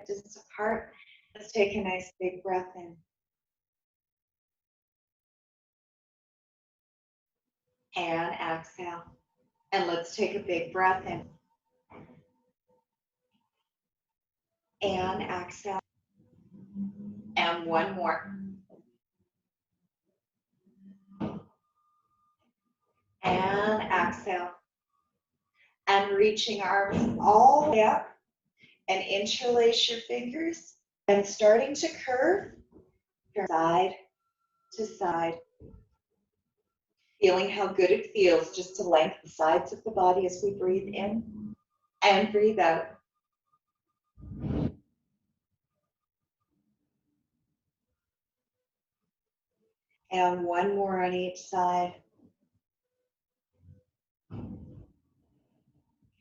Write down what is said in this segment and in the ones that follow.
distance apart. Let's take a nice big breath in. And exhale. And let's take a big breath in. And exhale. And one more. And exhale. And reaching arms all the way up. And interlace your fingers. And starting to curve from side to side. Feeling how good it feels just to lengthen the sides of the body as we breathe in and breathe out. And one more on each side.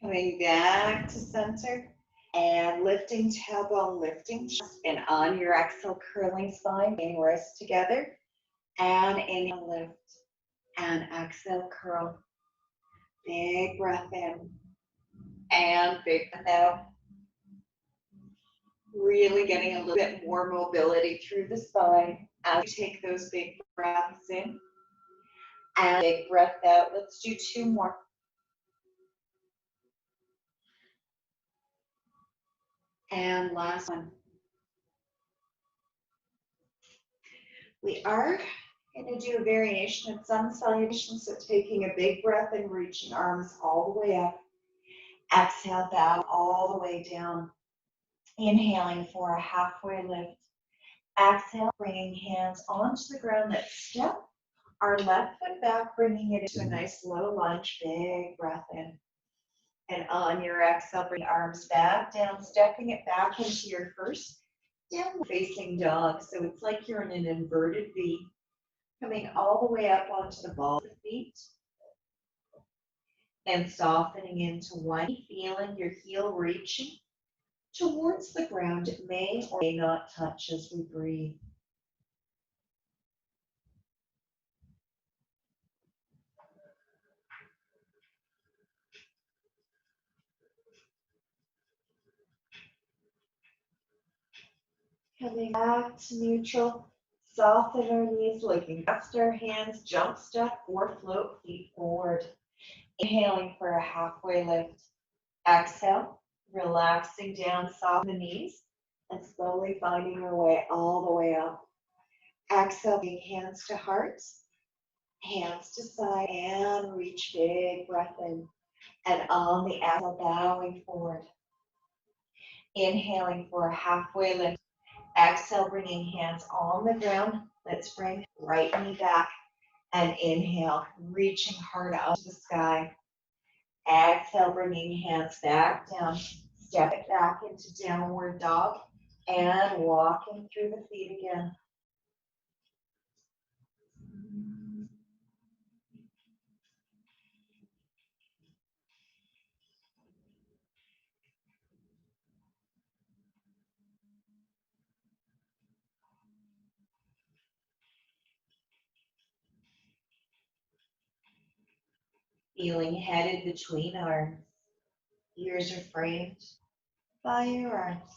Coming back to center and lifting tailbone, lifting chest, and on your exhale, curling spine, bringing wrists together. And inhale, lift. And exhale, curl. Big breath in. And big breath out. Really getting a little bit more mobility through the spine as you take those big breaths in. And big breath out. Let's do two more. And last one. We are going to do a variation of sun salutation, so taking a big breath and reaching arms all the way up. Exhale, bow all the way down. Inhaling for a halfway lift. Exhale, bringing hands onto the ground. Let's step our left foot back, bringing it into a nice low lunge. Big breath in. And on your exhale, bring arms back down, stepping it back into your first downward facing dog. So it's like you're in an inverted V. Coming all the way up onto the balls of the feet. And softening into one, feeling your heel reaching towards the ground. It may or may not touch as we breathe. Coming back to neutral, soften our knees, looking past our hands, jump step or float feet forward. Inhaling for a halfway lift. Exhale, relaxing down, soften the knees, and slowly finding our way all the way up. Exhale, bring hands to hearts, hands to side, and reach big breath in. And on the exhale, bowing forward. Inhaling for a halfway lift. Exhale, bringing hands on the ground. Let's bring right knee back. And inhale, reaching hard up to the sky. Exhale, bringing hands back down. Step it back into downward dog. And walking through the feet again. Feeling headed between arms. Ears are framed by your arms.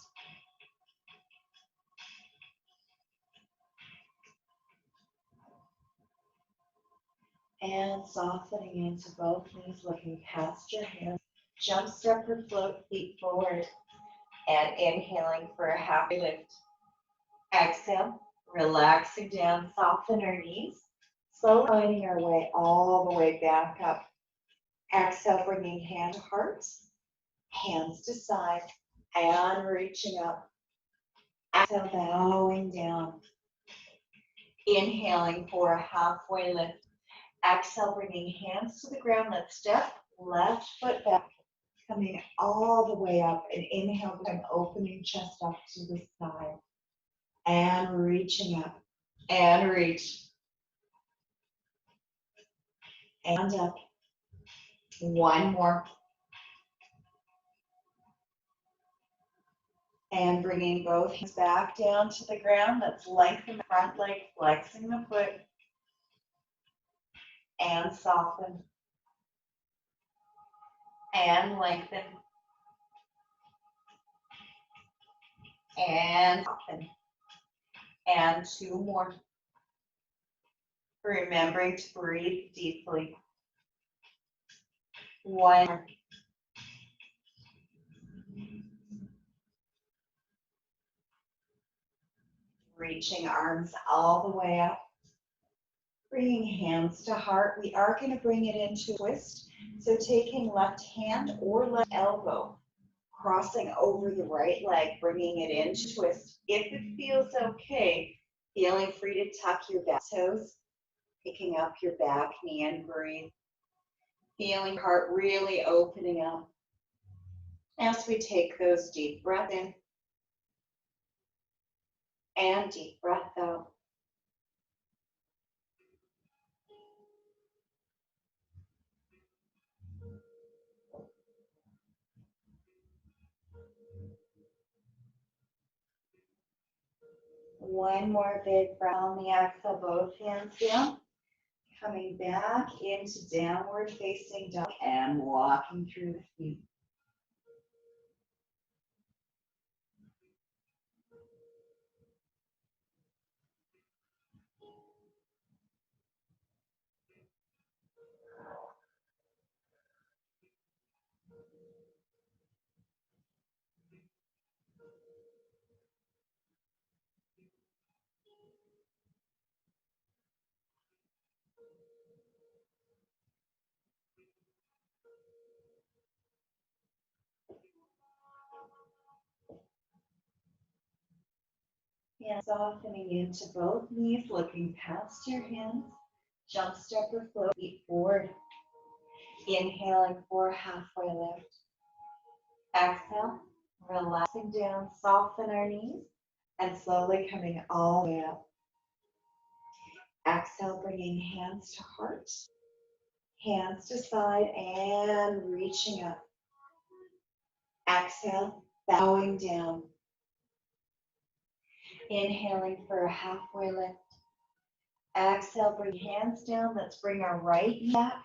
And softening into both knees, looking past your hands. Jump, step, or float feet forward. And inhaling for a halfway lift. Exhale, relaxing down, soften our knees. Slowly finding our way all the way back up. Exhale, bringing hand to hearts, hands to side, and reaching up. Exhale, bowing down. Inhaling for a halfway lift. Exhale, bringing hands to the ground. Let's step left foot back, coming all the way up. And inhale, I'm opening chest up to the side. And reaching up. And reach. And up. One more. And bringing both hands back down to the ground. Let's lengthen the front leg, flexing the foot. And soften. And lengthen. and soften. And two more. Remembering to breathe deeply. One more. Reaching arms all the way up. Bringing hands to heart. We are going to bring it into a twist. So taking left hand or left elbow, crossing over the right leg, bringing it into twist. If it feels okay, feeling free to tuck your back toes, picking up your back knee and breathe. Feeling heart really opening up as we take those deep breaths in and deep breath out. One more big breath on the exhale, both hands down. Coming back into downward facing dog and walking through the feet. And softening into both knees, looking past your hands. Jump, step, or float feet forward. Inhaling for halfway lift. Exhale, relaxing down, soften our knees, and slowly coming all the way up. Exhale, bringing hands to heart, hands to side, and reaching up. Exhale, bowing down. Inhaling for a halfway lift. Exhale, bring hands down. Let's bring our right knee back,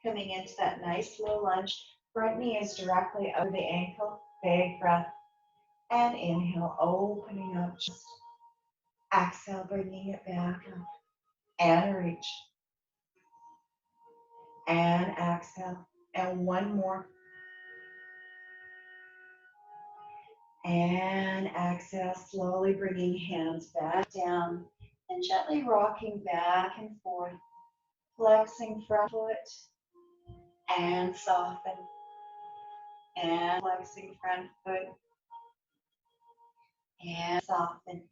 coming into that nice low lunge. Front knee is directly over the ankle. Big breath. And inhale, opening up. Just exhale, bringing it back up. And reach. And exhale. And one more. And exhale, slowly bringing hands back down and gently rocking back and forth. Flexing front foot and soften. And flexing front foot and soften.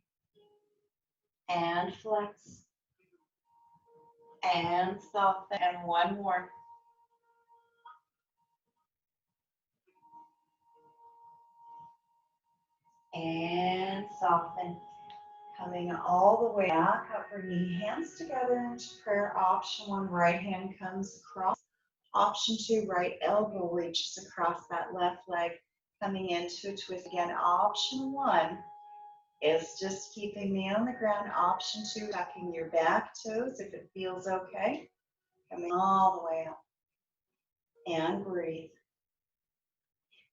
And flex. And soften. And one more. And soften. Coming all the way back up, bringing hands together into prayer. Option one, right hand comes across. Option two, right elbow reaches across that left leg. Coming into a twist again. Option one is just keeping me on the ground. Option two, tucking your back toes if it feels okay. Coming all the way up. And breathe.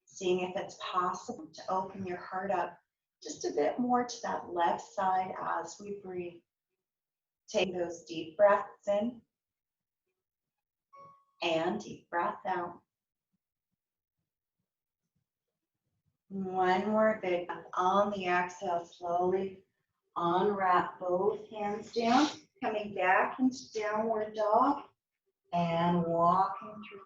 Seeing if it's possible to open your heart up just a bit more to that left side as we breathe. Take those deep breaths in and deep breath out. One more big breath on the exhale, slowly unwrap both hands down, coming back into downward dog and walking through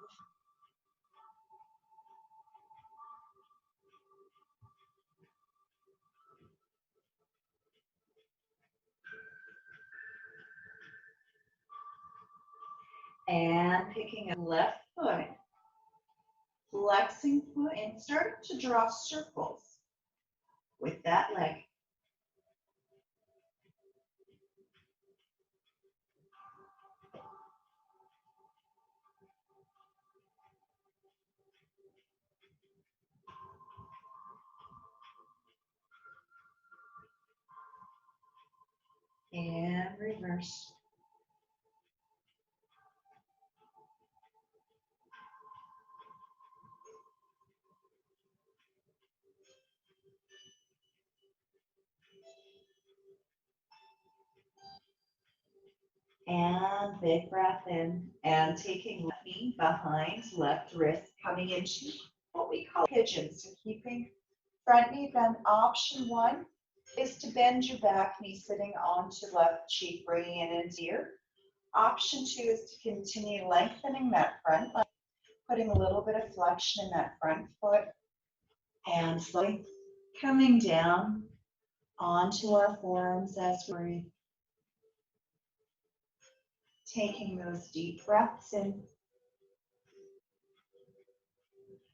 and picking up left foot, flexing foot and start to draw circles with that leg. And reverse. And big breath in. And taking left knee behind left wrist, coming into what we call pigeon. So keeping front knee bent. Option one is to bend your back knee sitting onto left cheek, bringing it into ear. Option two is to continue lengthening that front leg, putting a little bit of flexion in that front foot, and slowly coming down onto our forearms as we breathe. Taking those deep breaths in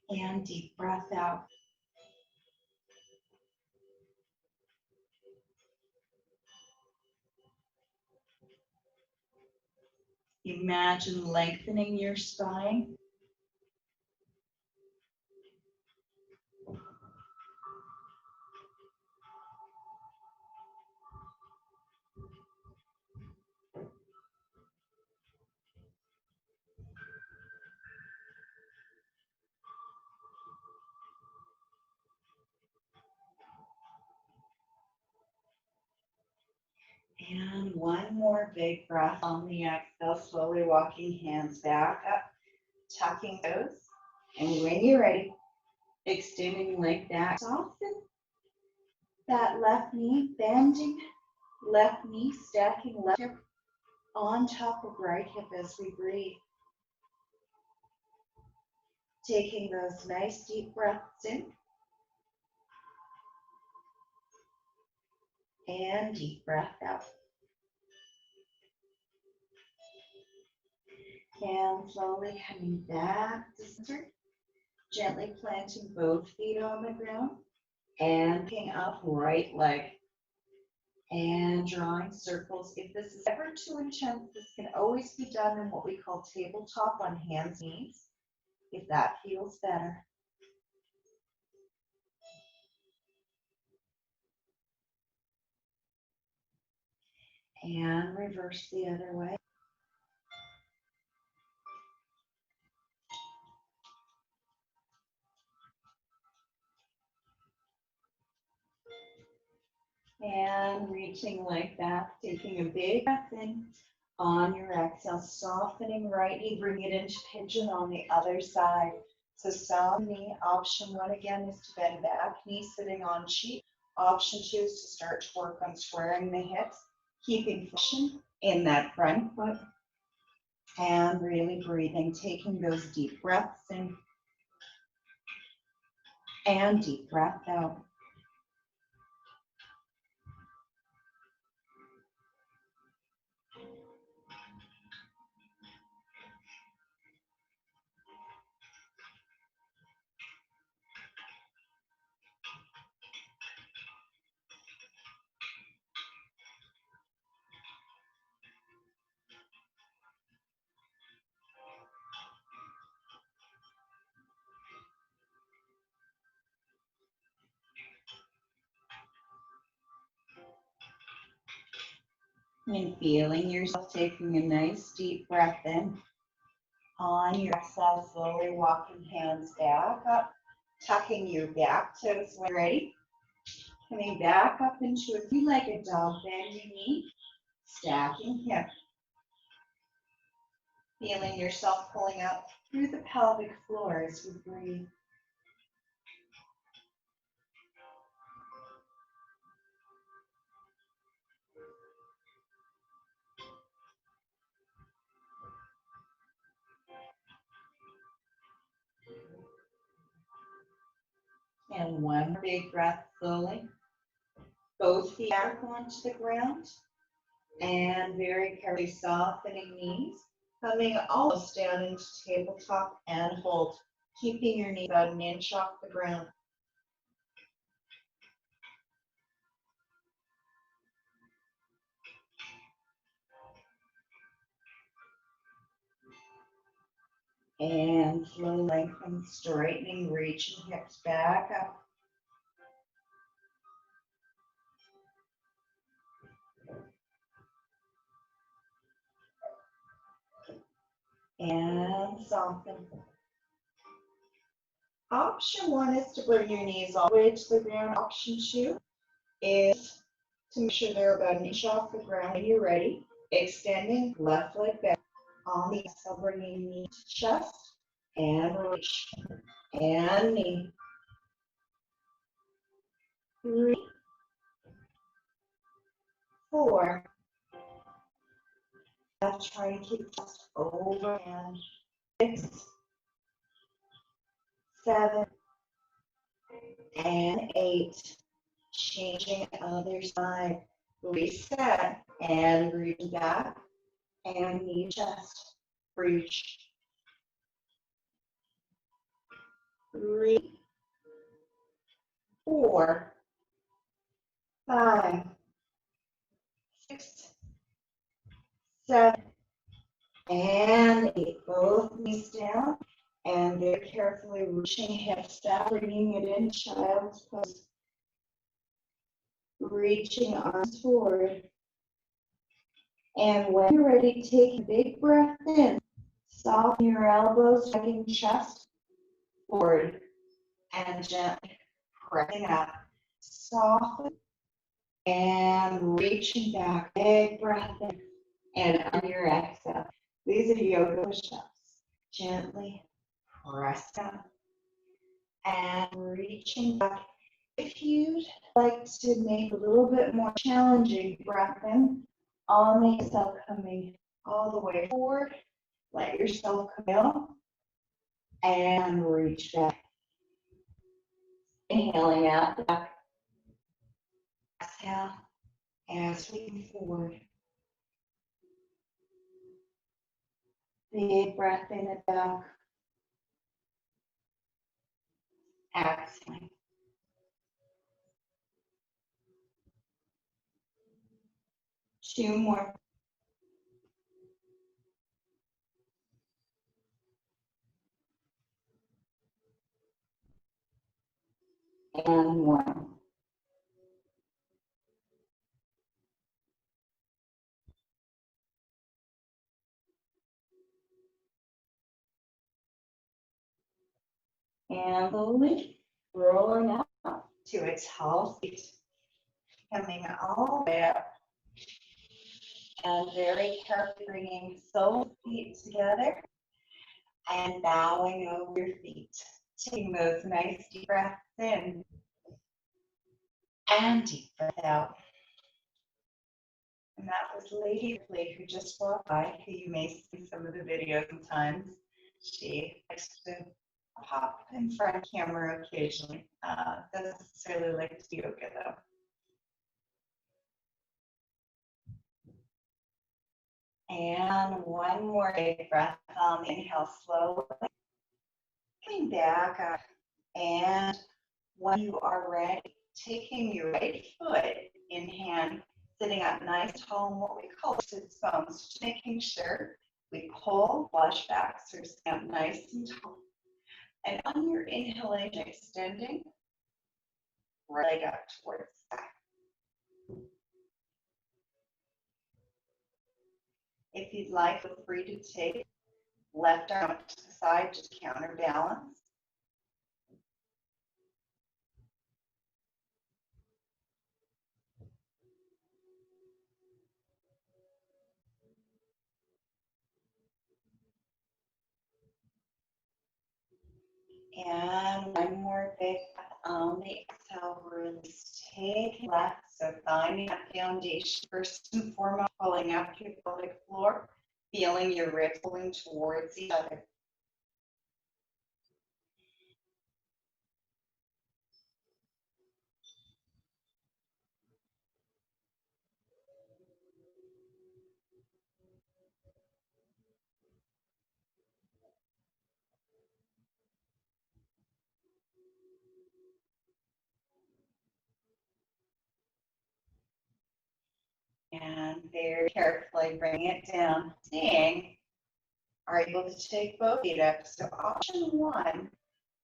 and deep breath out. Imagine lengthening your spine. And one more big breath on the exhale, slowly walking hands back up, tucking toes. And when you're ready, extending leg back, soften that left knee, bending left knee, stacking left hip on top of right hip as we breathe. Taking those nice deep breaths in and deep breath out. And slowly coming back to center, gently planting both feet on the ground and picking up right leg and drawing circles. If this is ever too intense, this can always be done in what we call tabletop on hands and knees, if that feels better. And reverse the other way. And reaching leg back, taking a big breath in on your exhale, softening right knee, bring it into pigeon on the other side. So sound knee, option one again is to bend back, knee sitting on cheek. Option two is to start to work on squaring the hips, keeping flexion in that front foot, and really breathing, taking those deep breaths in and deep breath out. And feeling yourself taking a nice deep breath in. On your exhale, slowly walking hands back up, tucking your back toes when ready. Coming back up into a three-legged dog, bending knee, stacking hip. Feeling yourself pulling up through the pelvic floor as we breathe. And one big breath slowly. Both feet back onto the ground. And very carefully softening knees. Coming almost down into tabletop and hold. Keeping your knee about an inch off the ground. And slow lengthen, straightening, reaching hips back up. And soften. Option one is to bring your knees all the way to the ground. Option two is to make sure they're about an inch off the ground when you're ready. Extending left leg back on the exhale, bringing knee to chest and reach and knee. 3, 4. Let's try to keep chest over and 6, 7, and 8. Changing other side. Reset and reach back and knee chest. Reach. 3, 4, 5, 6, 7, and 8. Both knees down and very carefully reaching hips down, bringing it in child's pose. Reaching arms forward. And when you're ready, take a big breath in. Soften your elbows, tucking chest forward. And gently pressing up. Soften and reaching back. Big breath in. And on your exhale, these are yoga push-ups. Gently press down and reaching back. If you'd like to make a little bit more challenging, breath in on the exhale, coming all the way forward. Let yourself come out and reach back. Inhaling out the back. Exhale as we move forward. Big breath in the back. Exhaling. Two more. And one. And slowly rolling up to a tall seat. Coming all the way up. And very carefully bringing both feet together and bowing over your feet. Taking those nice deep breaths in and deep breath out. And that was Lady Ripley, who just walked by, who you may see in some of the videos sometimes. She likes to pop in front of camera occasionally. Doesn't necessarily like to do yoga though. And one more big breath on the inhale, slowly coming back up. And when you are ready, taking your right foot in hand, sitting up nice tall in what we call sits bones, just making sure we pull, flush back, so stand up nice and tall. And on your inhalation, extending, right leg up towards the back. If you'd like, feel free to take left arm to the side, just counterbalance. And one more big breath on the exhale, release. Take left, so finding that foundation first and foremost, pulling up your pelvic floor, feeling your ribs pulling towards each other. And very carefully bring it down, seeing are able to take both feet up. So option one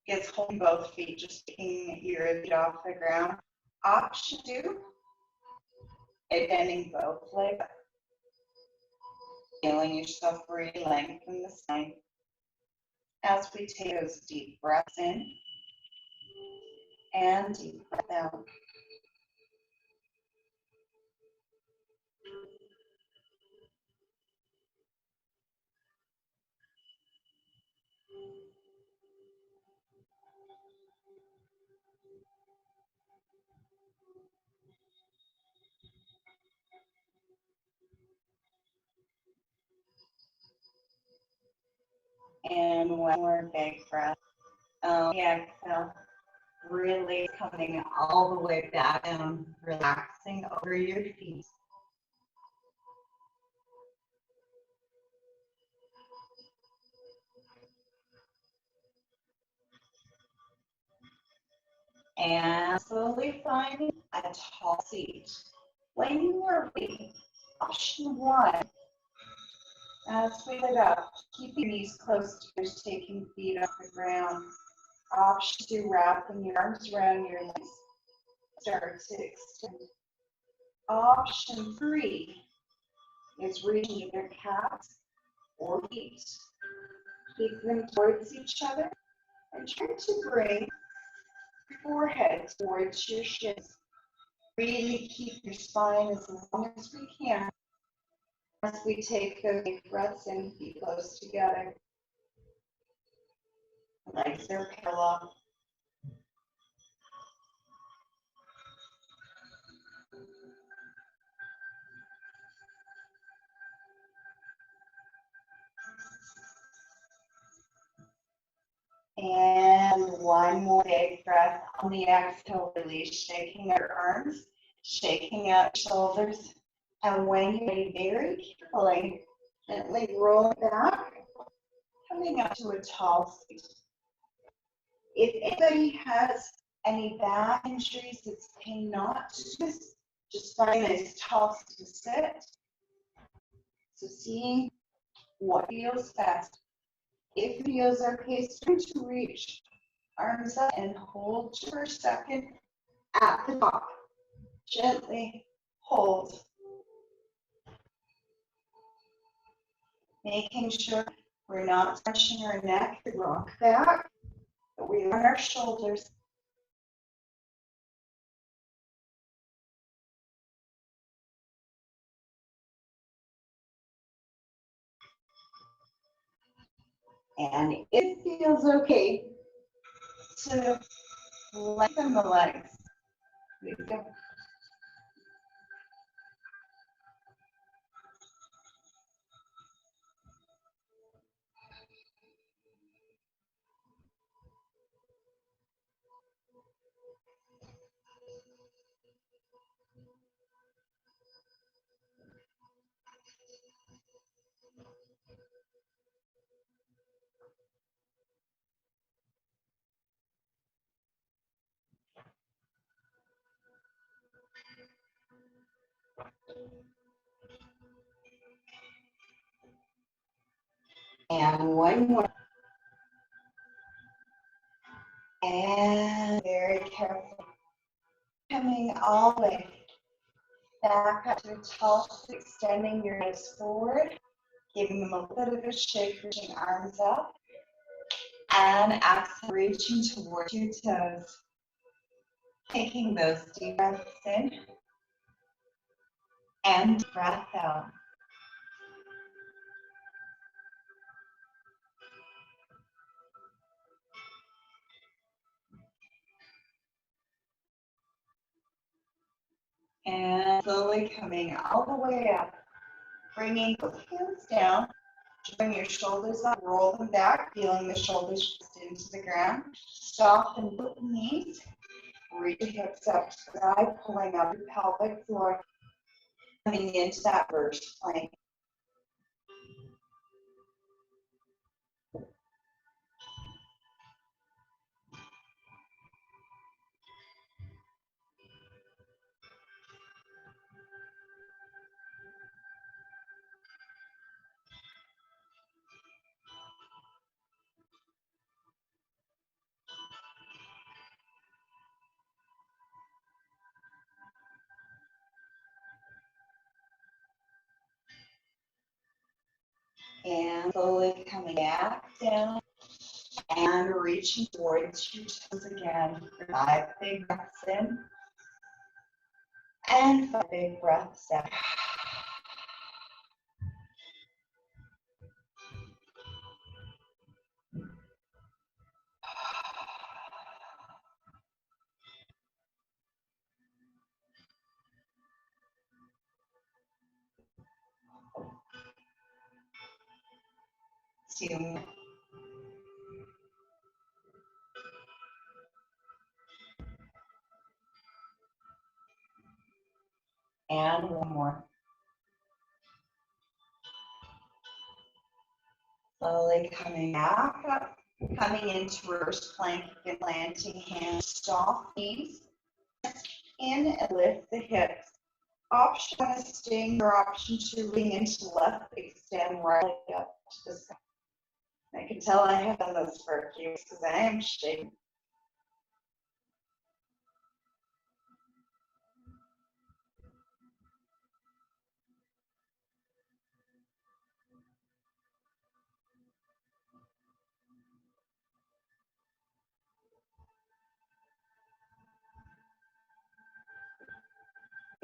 is holding both feet, just taking your feet off the ground. Option two is bending both legs, feeling yourself really lengthen the spine as we take those deep breaths in and deep breath out. And one more big breath. Exhale. Really coming all the way back down, relaxing over your feet. And slowly finding a tall seat. When you are ready, option one, as we sit up, keep your knees close to your taking feet off the ground. Option two, wrapping your arms around your legs. Start to extend. Option three is reaching either calves or feet. Keep them towards each other and try to bring your forehead towards your shins. Really keep your spine as long as we can as we take those big breaths in, feet close together. Legs are parallel. And one more big breath on the exhale, release, shaking out your arms, shaking out shoulders. And when you're ready, very carefully, gently roll back, coming up to a tall seat. If anybody has any back injuries, it's okay not to just find a nice tall seat to sit. So seeing what feels best. If it feels okay, start to reach arms up and hold for a second at the top. Gently hold. Making sure we're not stretching our neck, the rock back, but we run our shoulders. And if it feels okay to lengthen the legs, we go. And one more. And very carefully coming all the way back up to a tall, extending your legs forward, giving them a little bit of a shake, reaching arms up, and exhale, reaching towards your toes. Taking those deep breaths in and breath out. And slowly coming all the way up, bringing both hands down, bring your shoulders up, roll them back, feeling the shoulders pressed into the ground. Soften both knees, reach your hips up to the side, pulling up your pelvic floor, coming into that first plank. And slowly coming back down and reaching towards your toes again. 5 big breaths in and 5 big breaths out. 2, and 1 more. Slowly coming back up, coming into reverse plank and planting hands, soft knees in and lift the hips. Option one is staying, or option 2, lean into left, extend right up to the side. I can tell I have done this for a few weeks because I am shaking.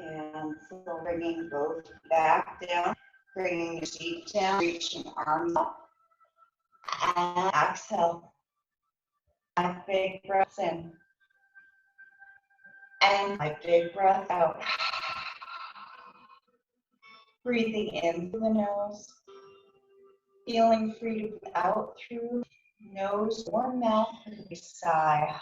And so bringing both back down, bringing your feet down, reaching arms up, and exhale. And big breaths in, and my big breath out. Breathing in through the nose, feeling free to breathe out through nose or mouth with a sigh.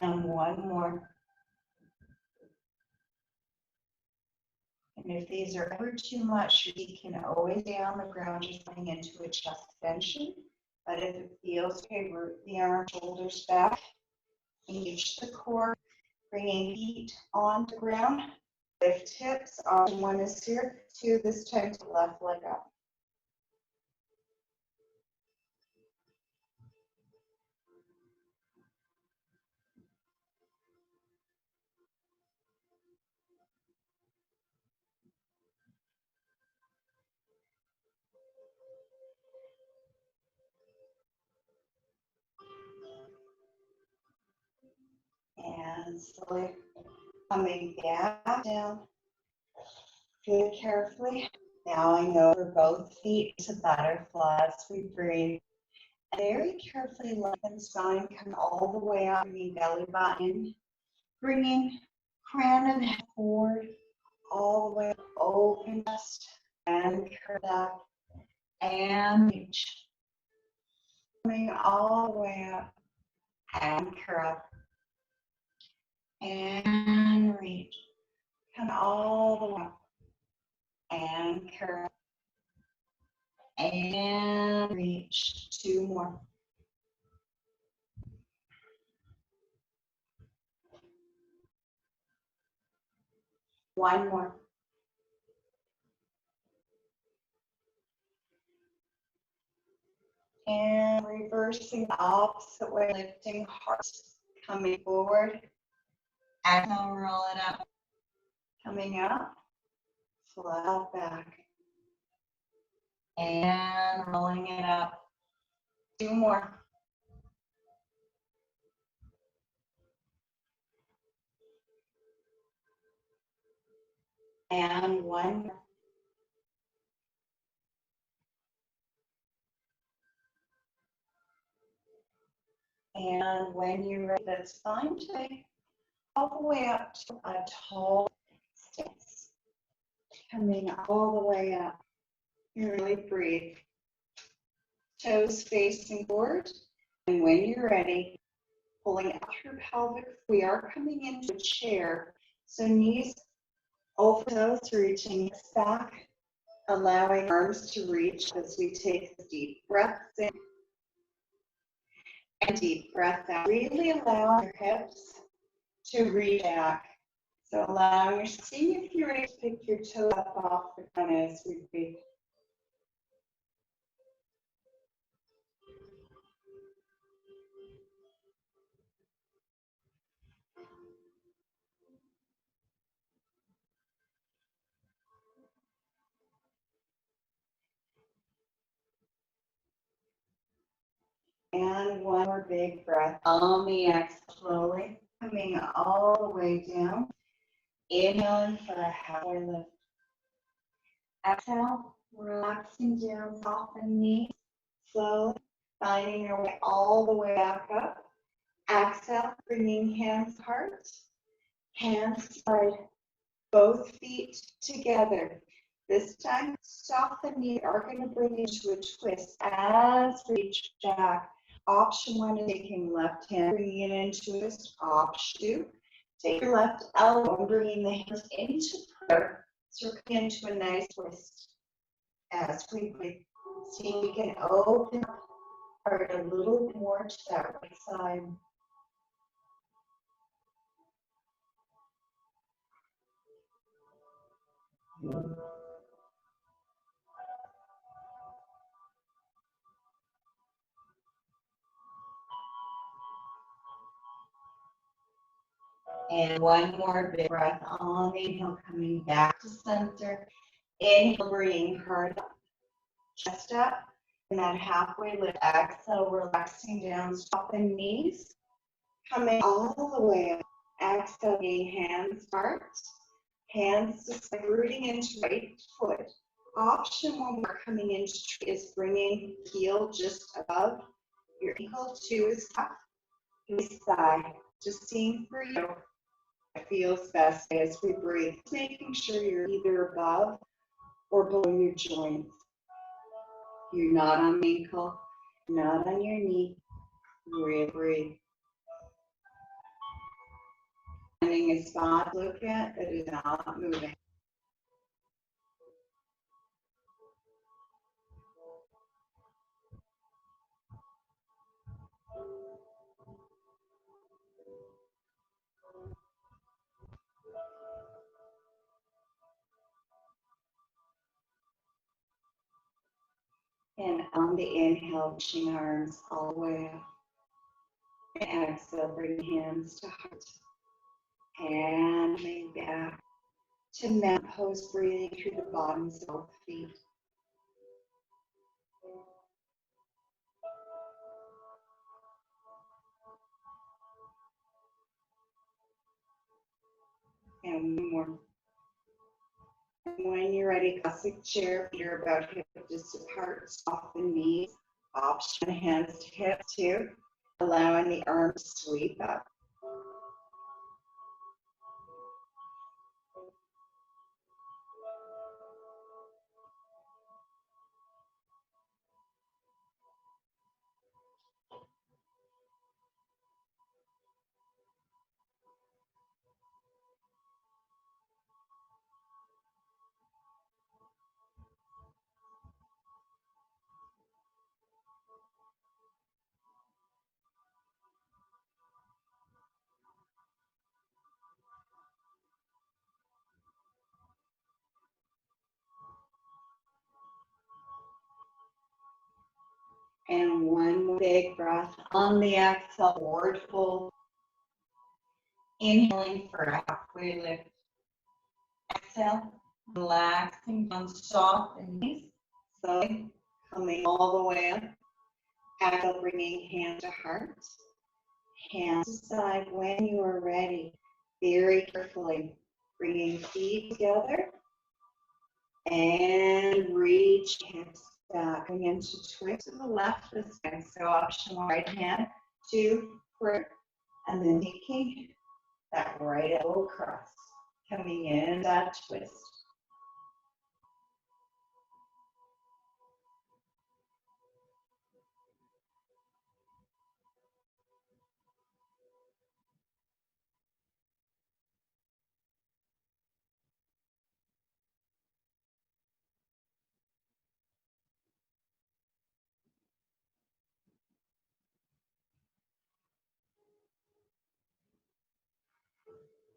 And one more. And if these are ever too much, you can always stay on the ground, just coming into a chest extension. But if it feels okay, root the arms, shoulders back, engage the core, bringing feet on the ground. Lift hips. Option one is here. 2 this time to left leg up. And slowly coming back down. Feel carefully. Now I know for both feet to butterfly as we breathe. Very carefully lengthen spine, come all the way up, bringing belly button, bringing crown of the head forward, all the way up, open chest, and curve back, and reach. Coming all the way up, and curve, and reach. Come all the way up, and curve, and reach. 2 more. One more. And reversing the opposite way, lifting heart, coming forward. Exhale, roll it up. Coming up, flat back. And rolling it up. 2 more. And 1 more. And when you're ready, that's fine today. All the way up to a tall stance. Coming all the way up. You really breathe. Toes facing forward. And when you're ready, pulling out through pelvic. We are coming into a chair. So knees over toes, reaching back, allowing arms to reach as we take deep breaths in and deep breath out. Really allow your hips to reach back. So allow your, see if you're ready to pick your toes up off the ground as we breathe. And one more big breath on the exhale, slowly coming all the way down. Inhaling for a halfway lift. Exhale, relaxing down, soften knees, slowly finding your way all the way back up. Exhale, bringing hands to heart, hands side, both feet together. This time, soften knee are going to bring into a twist as we reach back. Option one is taking left hand, bringing it into a twist. Option two, take your left elbow and bringing the hands into prayer, circling into a nice twist. As we breathe, see if we can open up heart a little more to that right side. And one more big breath on the inhale, coming back to center. Inhale, bringing heart up, chest up, and that halfway lift. Exhale, relaxing down, soften knees, coming all the way up. Exhale, hands heart, hands to side, rooting into right foot. Option one we're coming into is bringing heel just above your ankle to his cuff, his thigh. Just seeing for you. It feels best as we breathe, making sure you're either above or below your joints. You're not on the ankle, not on your knee. Breathe. Finding a spot to look at that is not moving. And on the inhale, reaching arms all the way up. And exhale, bring hands to heart. And coming back to mat pose, breathing through the bottoms of both feet. And one more. When you're ready, classic chair, you're about hip distance apart, soften knees, option hands to hips too, allowing the arms to sweep up. And one more big breath on the exhale, forward fold. Inhaling for a halfway lift. Exhale, relaxing down, soft and knees. Slowly coming all the way up. Exhale, bringing hand to heart. Hands to side when you are ready. Very carefully bringing feet together. And reach hips back. Again, to twist to the left this time. So option one, right hand to prayer. And then taking that right elbow across. Coming in that twist.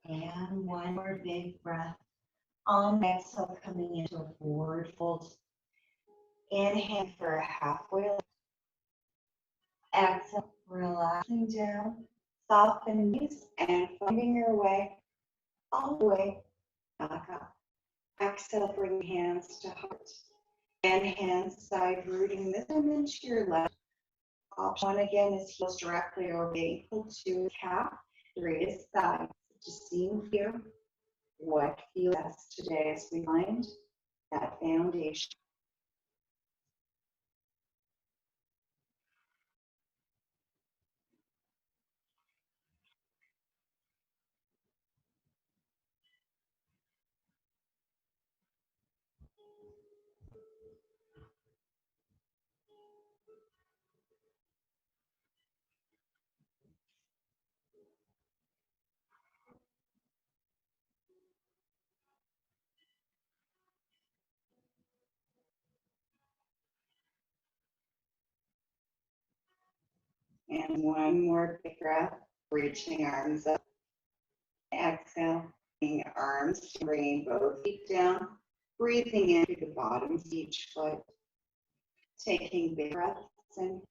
And one more big breath. On exhale, coming into a forward fold. Inhale for a halfway lift. Exhale, relaxing down, soften knees, and finding your way all the way back up. Exhale, bring hands to heart. And hands side rooting this time into your left. Option one again is heels directly over the ankle to calf. Greatest guide to seeing fear, what feels best today as we find that foundation. And one more big breath, reaching arms up. Exhale, bringing arms, bringing both feet down, breathing in through the bottoms of each foot, taking big breaths in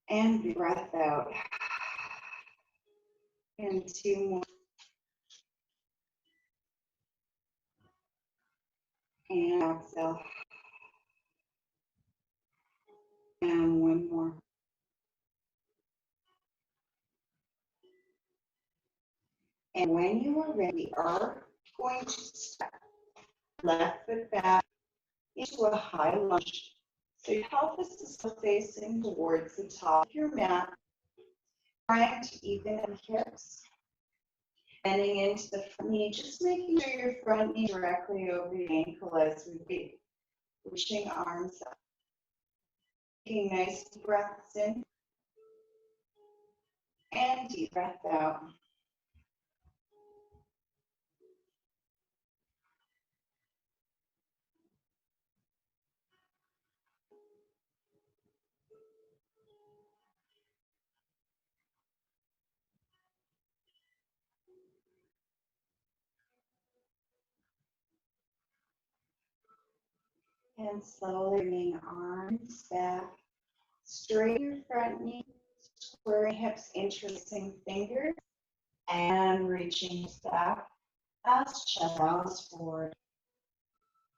and big breath out. And two more. And exhale. And one more. And when you are ready, we are going to step left foot back into a high lunge. So your pelvis is still facing towards the top of your mat, trying to even the hips. Bending into the front knee, just making sure your front knee directly over your ankle as we breathe. Pushing arms up. Taking nice deep breaths in and deep breath out. And slowly bringing arms back. Straighten your front knee, squaring hips, interlacing fingers, and reaching back as chest bows forward,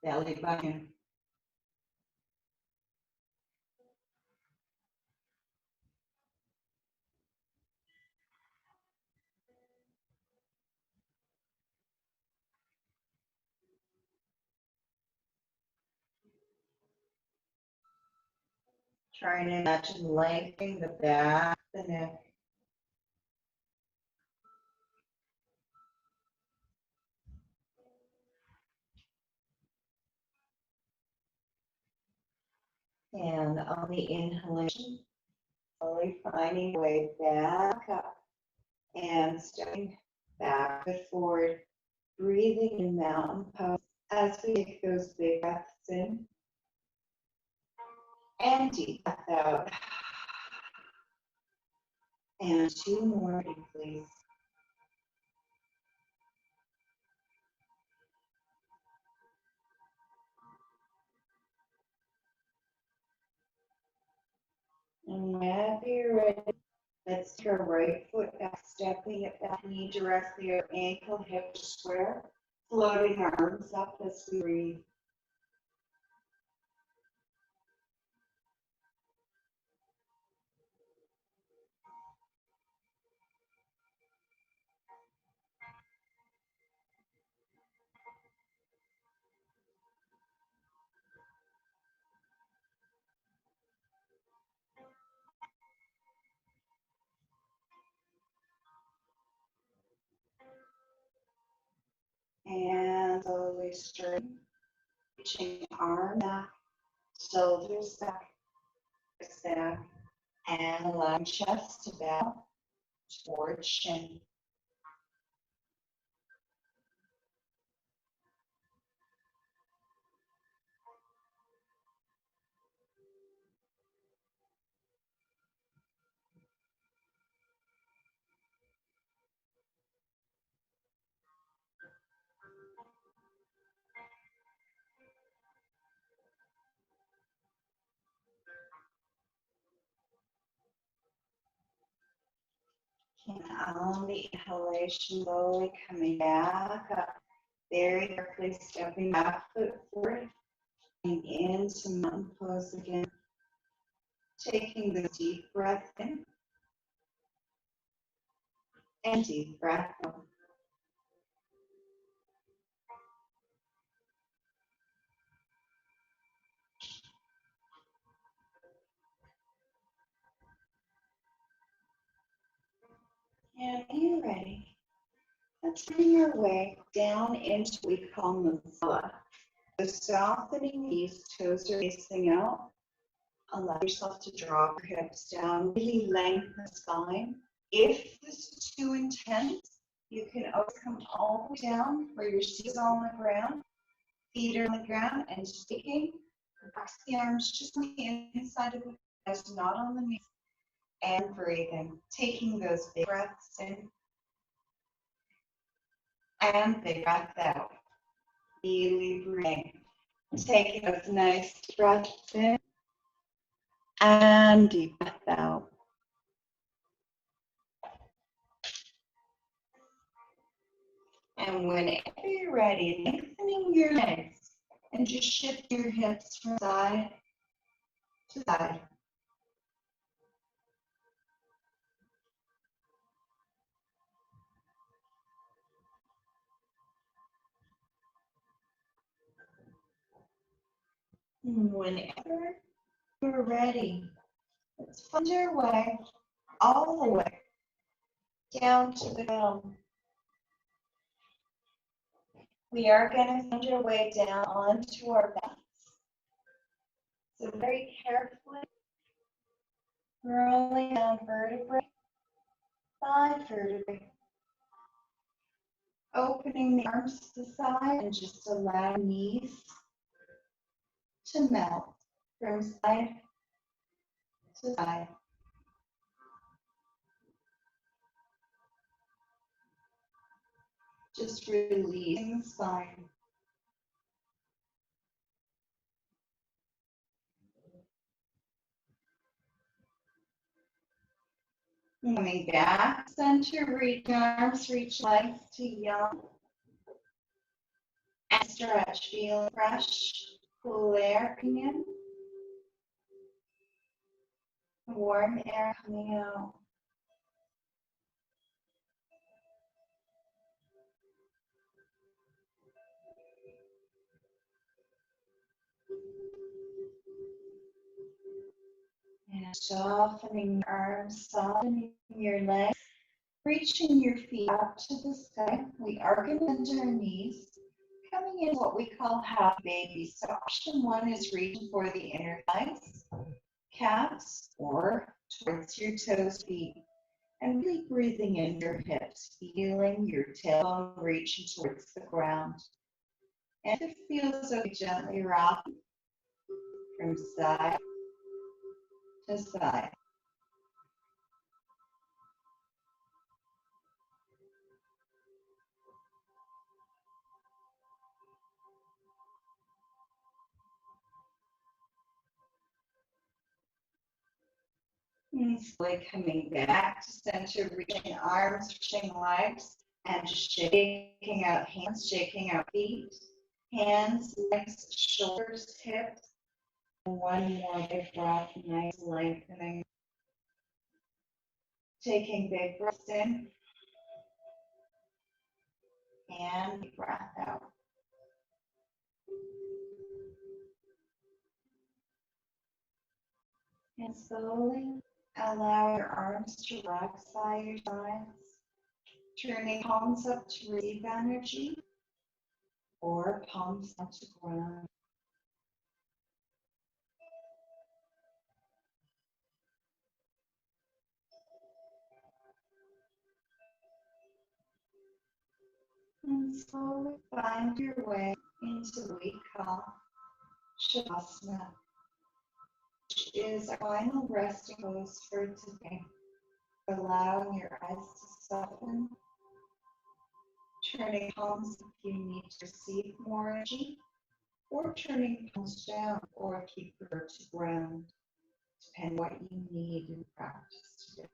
belly button. Trying to imagine lengthening the back, the neck. And on the inhalation, slowly finding a way back up and stepping back and forward, breathing in mountain pose as we take those big breaths in and deep breath out. And two more, please. And whenever you're ready, let's take our right foot back, stepping it back, knee directly over ankle, hip square, floating arms up as we breathe. And slowly straighten, reaching arm back, shoulders back, hips back, and allowing chest to bow towards chin. And on the inhalation, slowly coming back up, very quickly stepping back foot forward, and into mountain pose again. Taking the deep breath in And deep breath out. And when you're ready, let's bring your way down into what we call Masala. So softening these toes are facing out. Allow yourself to drop your hips down, really lengthen the spine. If this is too intense, you can always come all the way down where your seat is on the ground, feet are on the ground, and just taking, relax the arms just on the inside of the chest, not on the knees, and breathing. Taking those big breaths in and big breath out. Really breathing. Taking those nice breaths in and deep breath out. And whenever you're ready, lengthening your legs and just shift your hips from side to side. And whenever you're ready, let's find your way all the way down to the ground. We are going to find our way down onto our backs. So very carefully, rolling down vertebrae by vertebrae. Opening the arms to the side and just allow knees to melt from side to side. Just releasing the spine. Coming back, center, reach arms, reach legs to yawn. And stretch, feel fresh, cool air coming in. Warm air coming out. And softening your arms, softening your legs, reaching your feet up to the sky. We are going to bend our knees, coming in what we call half baby. So option one is reaching for the inner thighs, calves, or towards your toes, feet. And really breathing in your hips, feeling your tailbone reaching towards the ground. And if it feels okay, gently rock from side to side. And slowly coming back to center, reaching arms, reaching legs, and just shaking out hands, shaking out feet. Hands, legs, shoulders, hips. One more big breath, nice lengthening. Taking big breaths in and big breath out. And slowly allow your arms to relax by your sides, turning palms up to receive energy or palms down to ground. And slowly find your way into what we call Shavasana, which is our final resting pose for today. Allowing your eyes to soften, turning palms if you need to receive more energy, or turning palms down or keep her to ground, depending what you need in practice today.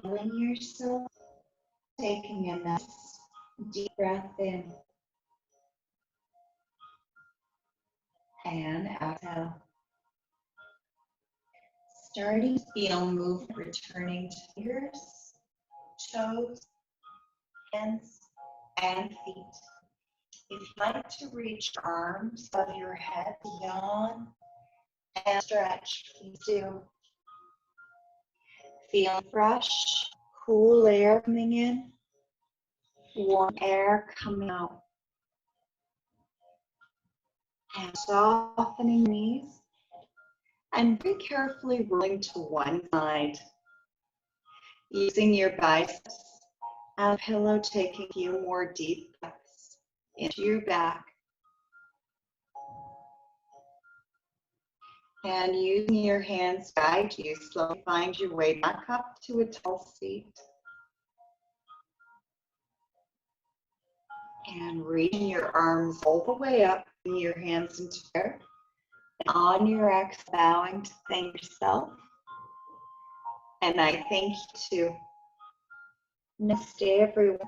Feeling yourself taking a nice deep breath in and exhale. Starting to feel movement returning to fingers, toes, hands, and feet. If you'd like to reach arms above your head, yawn and stretch, please do. Feel fresh, cool air coming in, warm air coming out. And softening knees and very carefully rolling to one side. Using your biceps as a pillow, taking a few more deep breaths into your back. And using your hands to guide you, slowly find your way back up to a tall seat. And reaching your arms all the way up, bring your hands into prayer. And on your exhale, bowing to thank yourself. And I thank you too. Namaste, everyone.